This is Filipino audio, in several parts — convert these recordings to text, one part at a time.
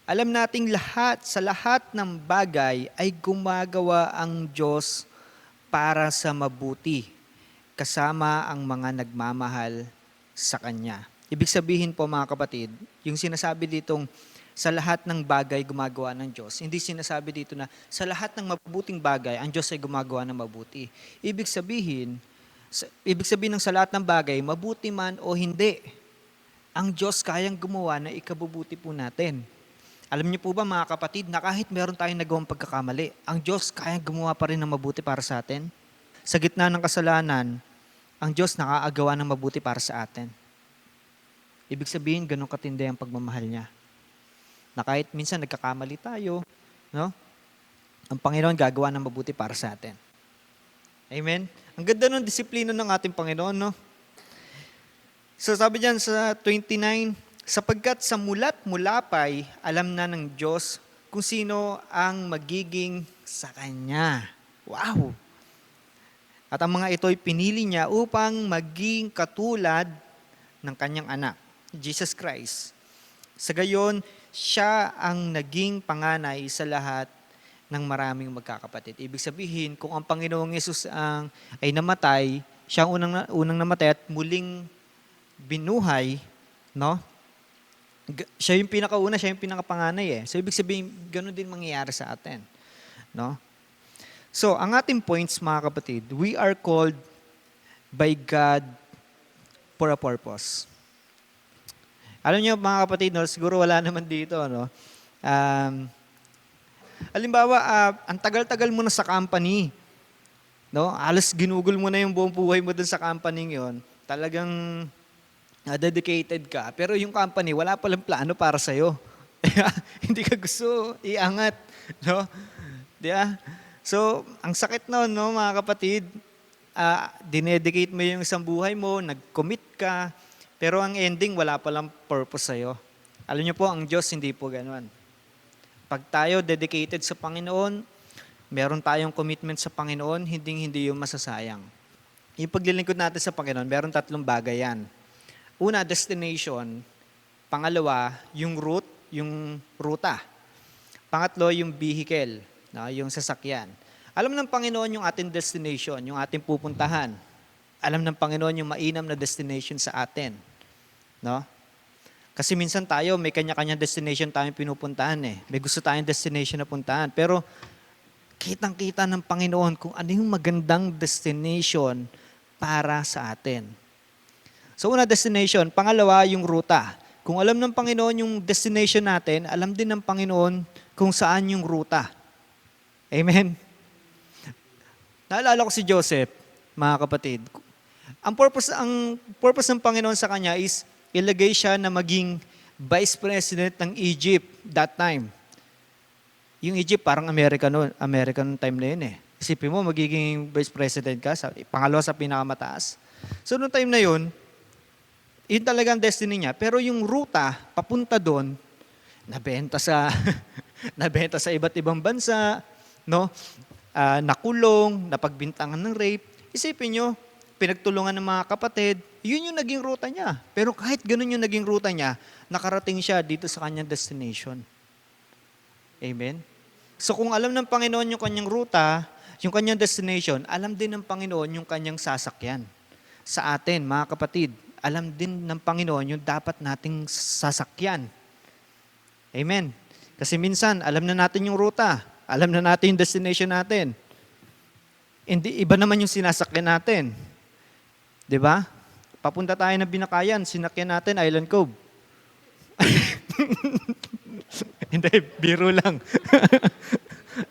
Alam nating sa lahat ng bagay ay gumagawa ang Diyos para sa mabuti, kasama ang mga nagmamahal sa Kanya. Ibig sabihin po mga kapatid, yung sinasabi ditong sa lahat ng bagay gumagawa ng Diyos, hindi sinasabi dito na sa lahat ng mabuting bagay, ang Diyos ay gumagawa ng mabuti. Ibig sabihin ng sa lahat ng bagay, mabuti man o hindi, ang Diyos kayang gumawa na ikabubuti po natin. Alam niyo po ba mga kapatid na kahit meron tayong nagawang pagkakamali, ang Diyos kayang gumawa pa rin ng mabuti para sa atin? Sa gitna ng kasalanan, ang Diyos nakaagawa ng mabuti para sa atin. Ibig sabihin, ganun katindi ang pagmamahal niya. Na kahit minsan nagkakamali tayo, no? Ang Panginoon gagawa ng mabuti para sa atin. Amen? Ang ganda ng disiplina ng ating Panginoon, no? So sabi diyan sa 29, sapagkat sa mulat mulapay, alam na ng Diyos kung sino ang magiging sa Kanya. Wow! At ang mga ito'y pinili niya upang maging katulad ng Kanyang anak, Jesus Christ. Sa gayon, siya ang naging panganay sa lahat ng maraming magkakapatid. Ibig sabihin, kung ang Panginoong Yesus ay namatay, siya ang unang namatay at muling binuhay, no? Siya yung pinakauna, siya yung pinakapanganay eh. So ibig sabihin, ganoon din mangyayari sa atin, no? So, ang ating points mga kapatid, we are called by God for a purpose. Alam niyo mga kapatid, no, siguro wala naman dito, no? Halimbawa, ang tagal-tagal mo na sa company, no? Halos ginugol mo na yung buong buhay mo dun sa company yon. Talagang dedicated ka. Pero yung company, wala palang plano para sa'yo. Hindi ka gusto iangat, no? Diba? So, ang sakit noon, no, mga kapatid, dinedicate mo yung isang buhay mo, nag-commit ka, pero ang ending, wala palang purpose sa'yo. Alam niyo po, ang Diyos hindi po ganoon. Pag tayo dedicated sa Panginoon, meron tayong commitment sa Panginoon, hindi yung masasayang. Yung paglilingkod natin sa Panginoon, meron 3 bagay yan. Una, destination. Pangalawa, yung route, yung ruta. Pangatlo, yung vehicle, no, yung sasakyan. Alam ng Panginoon yung ating destination, yung ating pupuntahan. Alam ng Panginoon yung mainam na destination sa atin. No? Kasi minsan tayo, may kanya-kanya destination tayong pinupuntahan eh. May gusto tayong destination na puntahan. Pero kitang-kita ng Panginoon kung ano yung magandang destination para sa atin. So una, destination. Pangalawa, yung ruta. Kung alam ng Panginoon yung destination natin, alam din ng Panginoon kung saan yung ruta. Amen? Naalala ko si Joseph, mga kapatid. Ang purpose ng Panginoon sa kanya is ilagay siya na maging vice president ng Egypt that time. Yung Egypt parang American time na yun eh. Isipin mo, magiging vice president ka, pangalawa sa pinakamataas. So noong time na yun talagang destiny niya. Pero yung ruta, papunta doon, nabenta sa nabenta sa iba't ibang bansa, no? Nakulong, napagbintangan ng rape. Isipin nyo, pinagtulungan ng mga kapatid, yun yung naging ruta niya. Pero kahit ganun yung naging ruta niya, nakarating siya dito sa kanyang destination. Amen? So kung alam ng Panginoon yung kanyang ruta, yung kanyang destination, alam din ng Panginoon yung kanyang sasakyan. Sa atin, mga kapatid, alam din ng Panginoon yung dapat nating sasakyan. Amen? Kasi minsan, alam na natin yung ruta. Alam na natin yung destination natin. Hindi, iba naman yung sinasakyan natin. 'Di ba? Papunta tayo ng Binakayan, sinakyan natin Island Cove. Hindi, biro lang.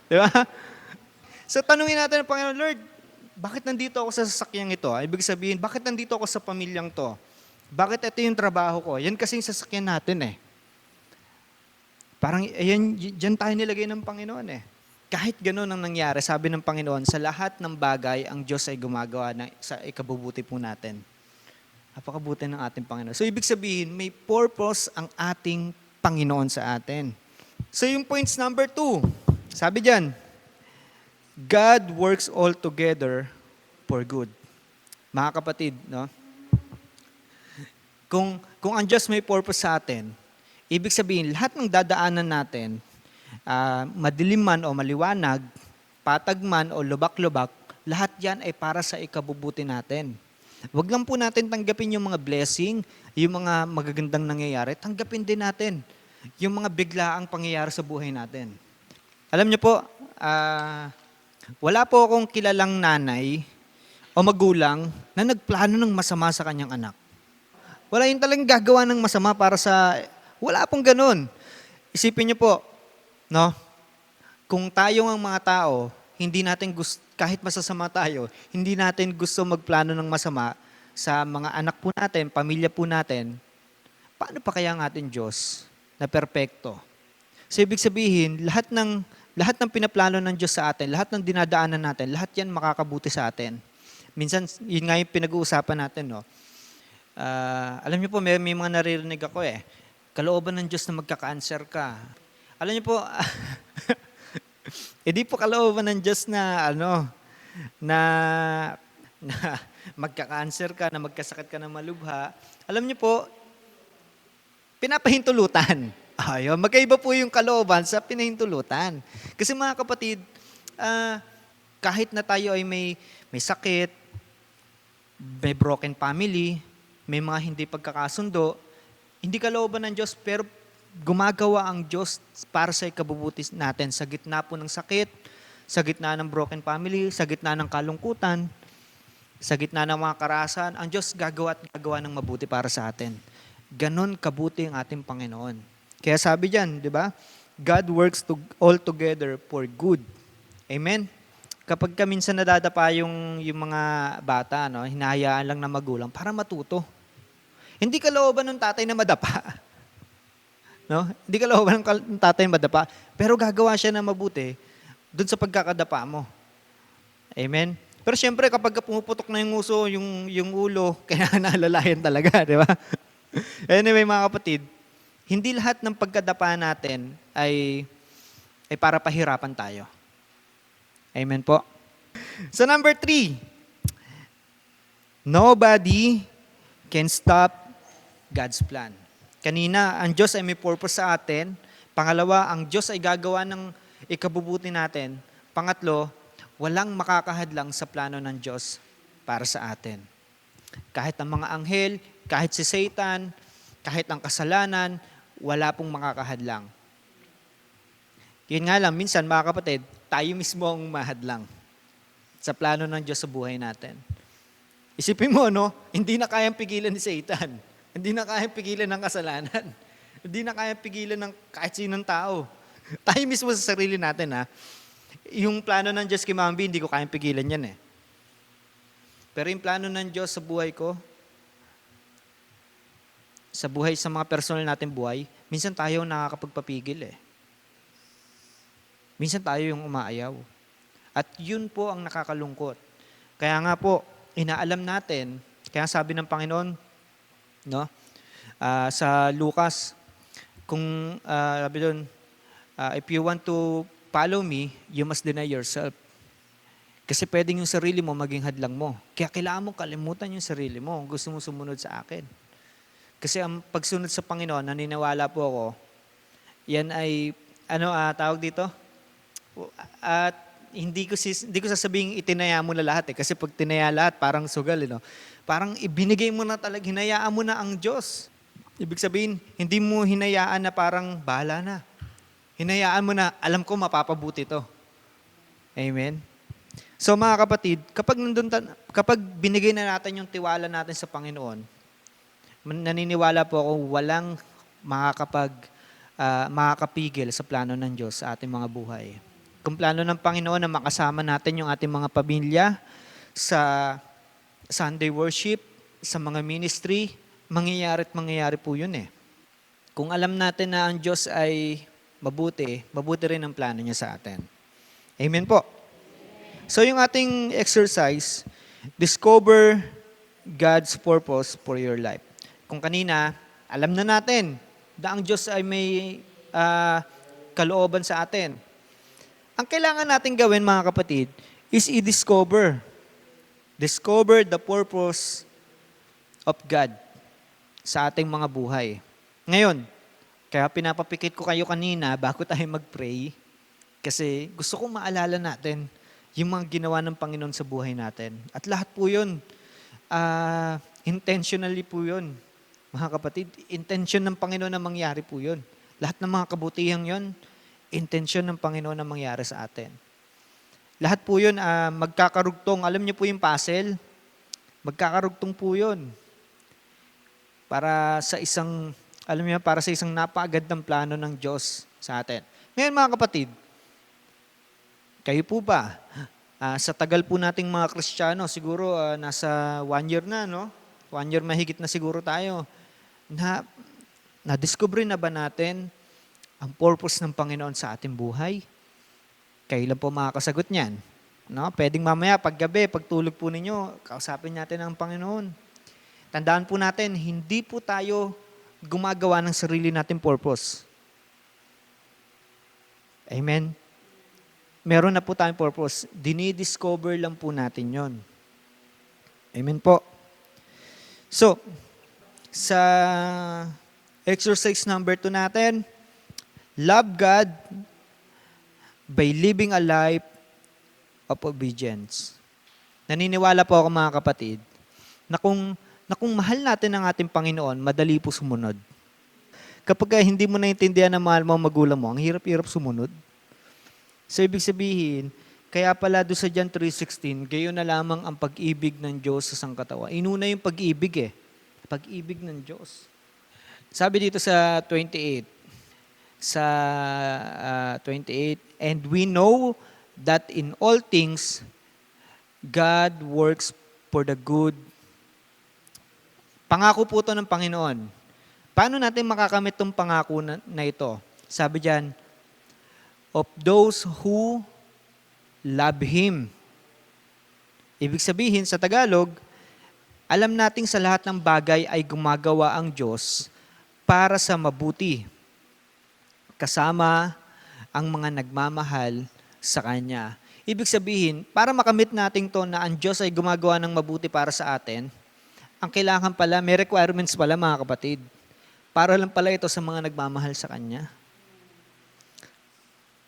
'Di ba? So tanungin natin ng Panginoon, Lord, bakit nandito ako sa sasakyang ito? Ibig sabihin, bakit nandito ako sa pamilyang to? Bakit ito yung trabaho ko? Yan kasi yung sasakyan natin eh. Parang, dyan tayo nilagay ng Panginoon eh. Kahit gano'n ang nangyari, sabi ng Panginoon, sa lahat ng bagay, ang Diyos ay gumagawa sa ikabubuti po natin. Napakabuti ng ating Panginoon. So, ibig sabihin, may purpose ang ating Panginoon sa atin. So, yung points number 2, sabi dyan, God works all together for good. Mga kapatid, no? Kung ang Diyos may purpose sa atin, Ibig sabihin, lahat ng dadaanan natin, madilim man o maliwanag, patag man o lubak-lubak, lahat yan ay para sa ikabubuti natin. Huwag lang po natin tanggapin yung mga blessing, yung mga magagandang nangyayari, tanggapin din natin yung mga biglaang pangyayari sa buhay natin. Alam niyo po, wala po akong kilalang nanay o magulang na nagplano ng masama sa kanyang anak. Wala yung talagang gagawa ng masama para sa... Wala pong ganun. Isipin niyo po, no? Kung tayo ang mga tao, hindi natin gusto, kahit masasama tayo, hindi natin gusto magplano ng masama sa mga anak po natin, pamilya po natin, paano pa kaya ang ating Diyos na perpekto? So ibig sabihin, lahat ng pinaplano ng Diyos sa atin, lahat ng dinadaanan natin, lahat yan makakabuti sa atin. Minsan, yun nga yung pinag-uusapan natin, no? Alam niyo po, may mga naririnig ako kalooban ng Diyos na magka-cancer ka. Alam niyo po, hindi po kalooban ng Diyos na, na magka-cancer ka, na magkasakit ka ng malubha. Alam niyo po, pinapahintulutan. Ayun, magkaiba po yung kalooban sa pinahintulutan. Kasi mga kapatid, kahit na tayo ay may sakit, may broken family, may mga hindi pagkakasundo, hindi kalooban ng Diyos, pero gumagawa ang Diyos para sa ikabubuti natin sa gitna po ng sakit, sa gitna ng broken family, sa gitna ng kalungkutan, sa gitna ng mga karahasan, ang Diyos gagawa at gagawa ng mabuti para sa atin. Ganon kabuti ang ating Panginoon. Kaya sabi diyan, di ba? God works all together for good. Amen? Kapag minsan nadadapa yung mga bata, hinahayaan lang ng magulang para matuto. Hindi kalooban ng tatay na madapa. No? Hindi kalooban ng tatay na madapa. Pero gagawa siya ng mabuti dun sa pagkakadapa mo. Amen? Pero syempre, kapag pumuputok na yung uso, yung ulo, kaya naalalayan talaga, di ba? Anyway, mga kapatid, hindi lahat ng pagkadapa natin ay para pahirapan tayo. Amen po. So number 3, nobody can stop God's plan. Kanina, ang Diyos ay may purpose sa atin. Pangalawa, ang Diyos ay gagawa ng ikabubuti natin. Pangatlo, walang makakahadlang sa plano ng Diyos para sa atin. Kahit ang mga anghel, kahit si Satan, kahit ang kasalanan, wala pong makakahadlang. Yun nga lang, minsan mga kapatid, tayo mismo ang mahadlang sa plano ng Diyos sa buhay natin. Isipin mo, hindi na kayang pigilan ni Satan. Hindi na kayang pigilan ng kasalanan. Hindi na kayang pigilan ng kahit sinong tao. Tayo mismo sa sarili natin, yung plano ng Diyos kay Mama B, hindi ko kayang pigilan yan Pero yung plano ng Diyos sa buhay ko, sa buhay, sa mga personal natin buhay, minsan tayo nakakapagpapigil Minsan tayo yung umaayaw. At yun po ang nakakalungkot. Kaya nga po, inaalam natin, kaya sabi ng Panginoon, sa Lucas, kung sabi doon, if you want to follow me, you must deny yourself. Kasi pwedeng yung sarili mo maging hadlang mo. Kaya kailangan mo kalimutan yung sarili mo kung gusto mo sumunod sa akin. Kasi ang pagsunod sa Panginoon, naniniwala po ako, yan ay, tawag dito? At hindi ko sasabing itinaya mo na lahat kasi pag tinaya lahat, parang sugal, Parang ibinigay mo na talaga, hinayaan mo na ang Diyos. Ibig sabihin, hindi mo hinayaan na parang bahala na. Hinayaan mo na, alam ko mapapabuti to. Amen? So mga kapatid, kapag binigay na natin yung tiwala natin sa Panginoon, naniniwala po ako walang makakapigil sa plano ng Diyos sa ating mga buhay. Kung plano ng Panginoon na makasama natin yung ating mga pamilya sa Sunday worship, sa mga ministry, mangyayari po yun Kung alam natin na ang Diyos ay mabuti rin ang plano niya sa atin. Amen po. So yung ating exercise, discover God's purpose for your life. Kung kanina, alam na natin na ang Diyos ay may kalooban sa atin. Ang kailangan natin gawin, mga kapatid, is i-discover. Discover the purpose of God sa ating mga buhay. Ngayon, Kaya pinapapikit ko kayo kanina bago tayo mag-pray kasi gusto kong maalala natin yung mga ginawa ng Panginoon sa buhay natin. At lahat po yun, intentionally po yun. Mga kapatid, intention ng Panginoon na mangyari po yun. Lahat ng mga kabutihang yun, intention ng Panginoon na mangyari sa atin. Lahat po yun, magkakarugtong. Alam niyo po yung puzzle? Magkakarugtong po yun. Para sa isang, alam niyo, para sa isang napakagandang plano ng Diyos sa atin. Ngayon mga kapatid, kayo po ba? Sa tagal po nating mga Kristiyano, siguro nasa 1 year na, no? 1 year mahigit na siguro tayo. Na-discover na ba natin ang purpose ng Panginoon sa ating buhay? Kayo lang po makakasagot niyan. No? Pwedeng mamaya, paggabi, pagtulog po ninyo, kausapin natin ang Panginoon. Tandaan po natin, hindi po tayo gumagawa ng sarili nating purpose. Amen? Meron na po tayong purpose. Dinidiscover lang po natin yon. Amen po. So, sa exercise number 2 natin, love God by living a life of obedience. Naniniwala po ako mga kapatid, na kung mahal natin ang ating Panginoon, madali po sumunod. Kapag hindi mo naintindihan na mahal mo ang magulang mo, ang hirap-hirap sumunod. So, ibig sabihin, kaya pala doon sa John 3:16, gayon na lamang ang pag-ibig ng Diyos sa sangkatauhan. Inuna yung pag-ibig Pag-ibig ng Diyos. Sabi dito sa 28, and we know that in all things, God works for the good. Pangako po ito ng Panginoon. Paano natin makakamit itong pangako na ito? Sabi diyan, of those who love Him. Ibig sabihin, sa Tagalog, alam nating sa lahat ng bagay ay gumagawa ang Diyos para sa mabuti. Kasama ang mga nagmamahal sa Kanya. Ibig sabihin, para makamit natin to na ang Diyos ay gumagawa ng mabuti para sa atin, ang kailangan pala, may requirements pala mga kapatid. Para lang pala ito sa mga nagmamahal sa Kanya.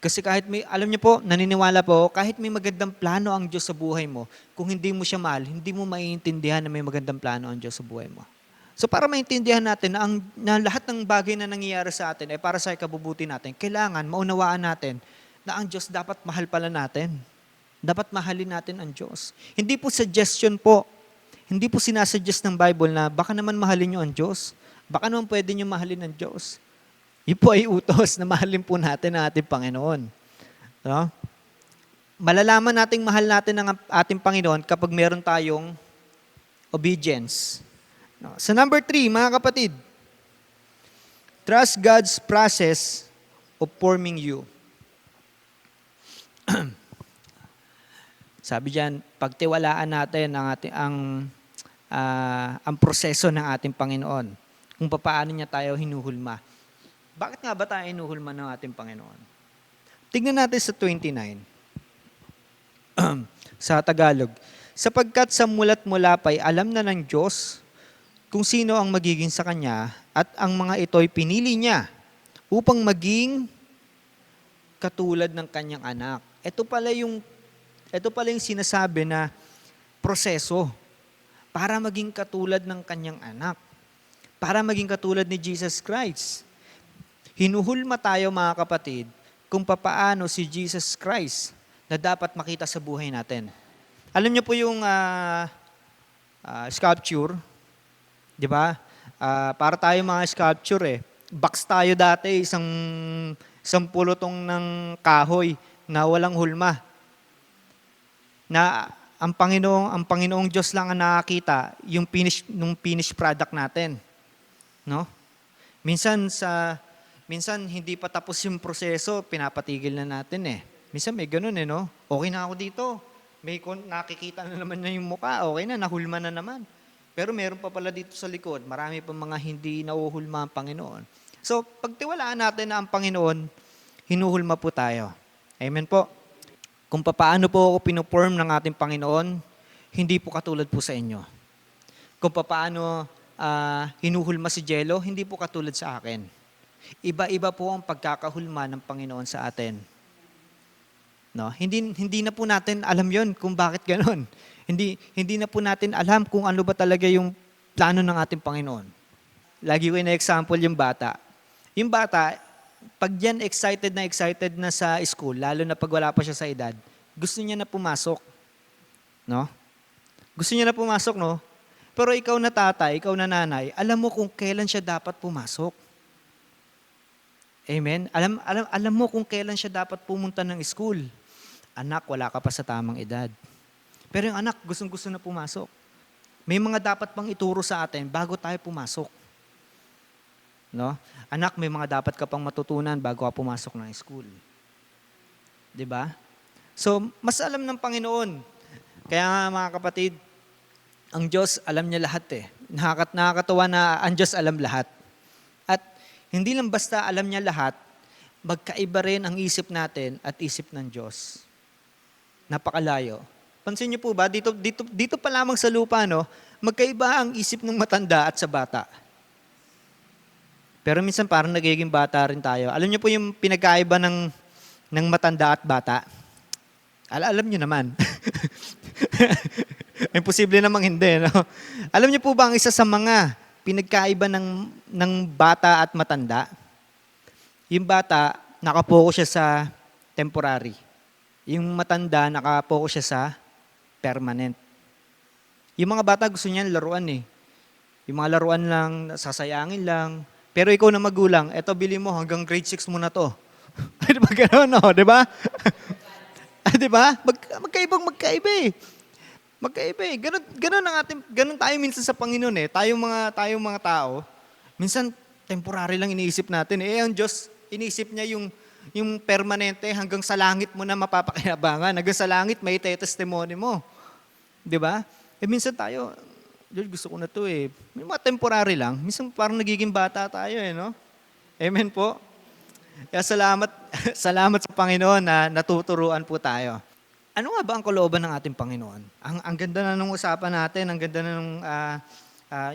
Kasi kahit may, alam niyo po, naniniwala po, kahit may magandang plano ang Diyos sa buhay mo, kung hindi mo siya mahal, hindi mo maiintindihan na may magandang plano ang Diyos sa buhay mo. So para maintindihan natin na lahat ng bagay na nangyayari sa atin ay para sa ikabubuti natin, kailangan maunawaan natin na ang Diyos dapat mahal pala natin. Dapat mahalin natin ang Diyos. Hindi po suggestion po. Hindi po sinasuggest ng Bible na baka naman mahalin niyo ang Diyos. Baka naman pwede niyo mahalin ang Diyos. Yun po ay utos na mahalin po natin ang ating Panginoon. No? Malalaman nating mahal natin ang ating Panginoon kapag meron tayong obedience. No? Sa number 3, mga kapatid, trust God's process of forming you. Sabi diyan, pagtiwalaan natin ang proseso ng ating Panginoon. Kung paano niya tayo hinuhulma. Bakit nga ba tayo hinuhulma ng ating Panginoon? Tingnan natin sa 29. Sa Tagalog. Sapagkat sa mulat mula pa'y alam na ng Diyos kung sino ang magiging sa Kanya at ang mga ito'y pinili niya upang maging katulad ng Kanyang anak. Ito pala yung sinasabi na proseso para maging katulad ng Kanyang anak. Para maging katulad ni Jesus Christ. Hinuhulma tayo mga kapatid kung papaano si Jesus Christ na dapat makita sa buhay natin. Alam niyo po yung sculpture, di ba? Para tayo mga sculpture box tayo dati, isang pulutong ng kahoy na walang hulma. Na ang Panginoong Diyos lang ang nakakita yung finished product natin. No? Minsan hindi pa tapos yung proseso, pinapatigil na natin Minsan may ganun no? Okay na ako dito. May nakikita na naman na yung mukha, okay na, nahulma na naman. Pero meron pa pala dito sa likod, marami pa mga hindi nauhulma ang Panginoon. So, pagtiwalaan natin na ang Panginoon, hinuhulma po tayo. Amen po. Kung paano po ako pinuform ng ating Panginoon, hindi po katulad po sa inyo. Kung paano hinuhulma si Jello, hindi po katulad sa akin. Iba-iba po ang pagkakahulma ng Panginoon sa atin. No? Hindi na po natin alam yon kung bakit gano'n. Hindi na po natin alam kung ano ba talaga yung plano ng ating Panginoon. Lagi ko ina-example yung bata. Yung bata, pag yan excited na sa school, lalo na pag wala pa siya sa edad, gusto niya na pumasok. No? Gusto niya na pumasok, no? Pero ikaw na tatay, ikaw na nanay, alam mo kung kailan siya dapat pumasok. Amen? Alam mo kung kailan siya dapat pumunta ng school. Anak, wala ka pa sa tamang edad. Pero yung anak, gustong-gusto na pumasok. May mga dapat pang ituro sa atin bago tayo pumasok. No? Anak, may mga dapat ka pang matutunan bago ka pumasok ng school. 'Di ba? So, mas alam ng Panginoon. Kaya nga mga kapatid, ang Diyos alam niya lahat eh. Nakakatawa na ang Diyos alam lahat. At hindi lang basta alam niya lahat, magkaiba rin ang isip natin at isip ng Diyos. Napakalayo. Pansin niyo po ba, dito pa lamang sa lupa, no, magkaiba ang isip ng matanda at sa bata. Pero minsan parang nagiging bata rin tayo. Alam niyo po yung pinagkaiba ng matanda at bata? Alam niyo naman. Imposible namang hindi. No? Alam niyo po ba ang isa sa mga pinagkaiba ng bata at matanda? Yung bata, nakapokus siya sa temporary. Yung matanda, nakapokus siya sa permanent. Yung mga bata gusto niyan laruan eh. Yung mga laruan lang, sasayangin lang. Pero ikaw na magulang, eto bili mo hanggang grade 6 mo na to. Di ba gano'n, no? Di ba? Di ba? Magkaiba eh. Magkaiba eh. Ganun tayo minsan sa Panginoon eh. Tayong mga tao, minsan temporary lang iniisip natin eh. Ang Diyos, iniisip niya yung permanente hanggang sa langit mo na mapapakinabangan. Hanggang sa langit may testimony mo. Di ba? Eh minsan tayo, Lord, gusto ko na to eh. May mga temporary lang. Minsan parang nagiging bata tayo eh, no? Amen po. Kaya salamat sa Panginoon na natuturuan po tayo. Ano nga ba ang kalooban ng ating Panginoon? Ang ganda na nung usapan natin, ang ganda na nung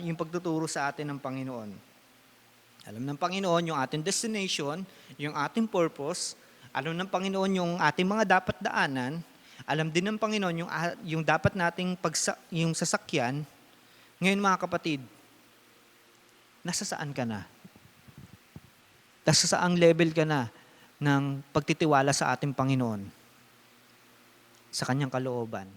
yung pagtuturo sa atin ng Panginoon. Alam ng Panginoon yung ating destination, yung ating purpose. Alam ng Panginoon yung ating mga dapat daanan. Alam din ng Panginoon yung dapat nating yung sasakyan. Ngayon mga kapatid, nasa saan ka na? Nasa saang level ka na ng pagtitiwala sa ating Panginoon? Sa kanyang kalooban.